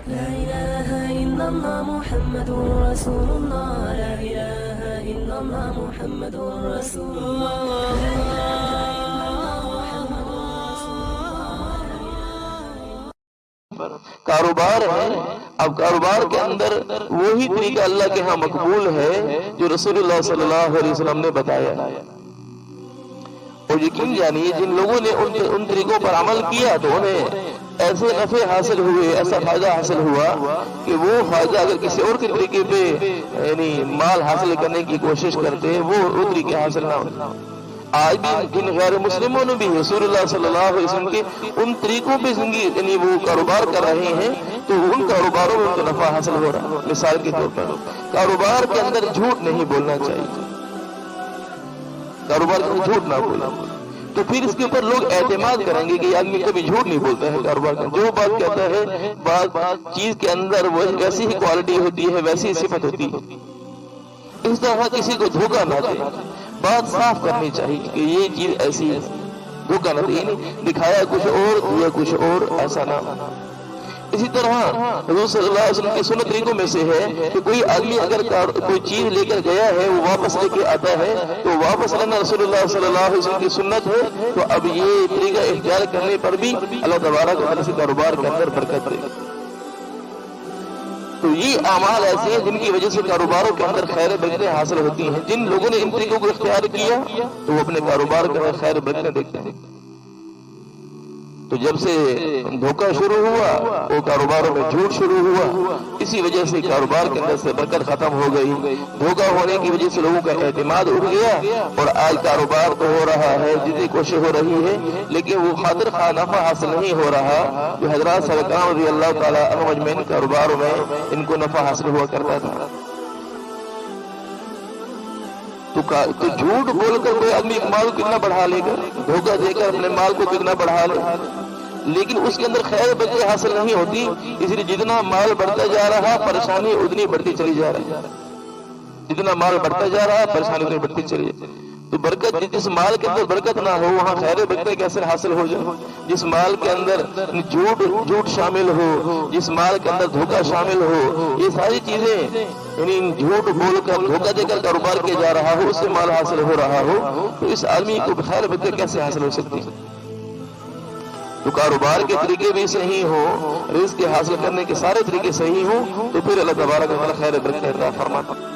لا إله إلا الله محمد رسول الله لا إله إلا الله محمد رسول الله کاروبار ہے. اب کاروبار کے اندر وہی طریقہ اللہ کے ہاں مقبول ہے جو رسول اللہ صلی اللہ علیہ وسلم نے بتایا ہے. اور یقین جانیے جن لوگوں نے ان طریقوں پر عمل کیا تو انہیں ایسے نفع حاصل ہوئے, ایسا فائدہ حاصل ہوا کہ وہ فائدہ اگر کسی اور کے طریقے پہ یعنی مال حاصل کرنے کی کوشش کرتے وہ طریقے حاصل نہ ہوتے. آج بھی جن غیر مسلموں نے بھی رسول اللہ صلی اللہ علیہ وسلم کے ان طریقوں پہ زندگی یعنی وہ کاروبار کر رہے ہیں تو ان کاروباروں میں ان کو نفع حاصل ہو رہا ہے. مثال کے طور پر کاروبار کے اندر جھوٹ نہیں بولنا چاہیے, کاروبار کے اندر جھوٹ نہ بولنا, تو پھر اس کے اوپر لوگ اعتماد کریں گے کہ یہ آدمی کبھی جھوٹ نہیں بولتا ہے. کاروبار کا جو بات کہتا ہے بات چیز کے اندر وہ ویسی ہی کوالٹی ہوتی ہے, ویسی ہی صفت ہوتی ہے. اس طرح کسی کو دھوکہ نہ دے, بات صاف کرنی چاہیے کہ یہ چیز ایسی ہے, دھوکہ نہ دے, دکھایا کچھ اور دیا کچھ اور, ایسا نہ. اسی طرح حضور صلی اللہ علیہ وسلم کی سنت طریقوں میں سے ہے کہ کوئی آدمی اگر کوئی چیز لے کر گیا ہے وہ واپس لے کے آتا ہے تو واپس لینا رسول اللہ صلی اللہ علیہ وسلم کی سنت ہے. تو اب یہ طریقہ اختیار کرنے پر بھی اللہ تبارک و تعالیٰ سے کاروبار کے اندر برکت دے. تو یہ اعمال ایسے ہیں جن کی وجہ سے کاروباروں کے اندر خیر برکتیں حاصل ہوتی ہیں. جن لوگوں نے ان طریقوں کو اختیار کیا تو وہ اپنے کاروبار کے اندر خیر برکتیں دیکھتے ہیں. تو جب سے دھوکہ شروع ہوا وہ کاروباروں میں جھوٹ شروع ہوا, اسی وجہ سے کاروبار کے اندر سے برکت ختم ہو گئی. دھوکہ ہونے کی وجہ سے لوگوں کا اعتماد اٹھ گیا اور آج کاروبار تو ہو رہا ہے, جتنی کوشش ہو رہی ہے, لیکن وہ خاطر خواہ نفع حاصل نہیں ہو رہا جو حضرات سرکار رضی اللہ تعالیٰ عنہ اجمعین کاروباروں میں ان کو نفع حاصل ہوا کرتا تھا. تو جھوٹ بول کر کوئی آدمی مال کو کتنا بڑھا لے گا, دھوکہ دے کر اپنے مال کو کتنا بڑھا لے, لیکن اس کے اندر خیر برکت حاصل نہیں ہوتی. اس لیے جتنا مال بڑھتا جا رہا پریشانی اتنی بڑھتی چلی جا رہی ہے. جتنا مال بڑھتا جا رہا پریشانی اتنی بڑھتی چلی جا رہی. تو برکت جس مال کے اندر برکت نہ ہو وہاں خیر برکت کیسے حاصل ہو جائے. جس مال کے اندر جھوٹ شامل ہو, جس مال کے اندر دھوکہ شامل ہو, یہ ساری چیزیں یعنی جھوٹ بول کر دھوکہ دے کر کاروبار کیا جا رہا ہو, اس سے مال حاصل ہو رہا ہو, تو اس آدمی کو خیر برکت کیسے حاصل ہو سکتی ہے. تو کاروبار کے طریقے بھی صحیح ہوں, رزق حاصل کرنے کے سارے طریقے صحیح ہوں, تو پھر اللہ تبارک و تعالیٰ خیر برکت عطا فرماتا.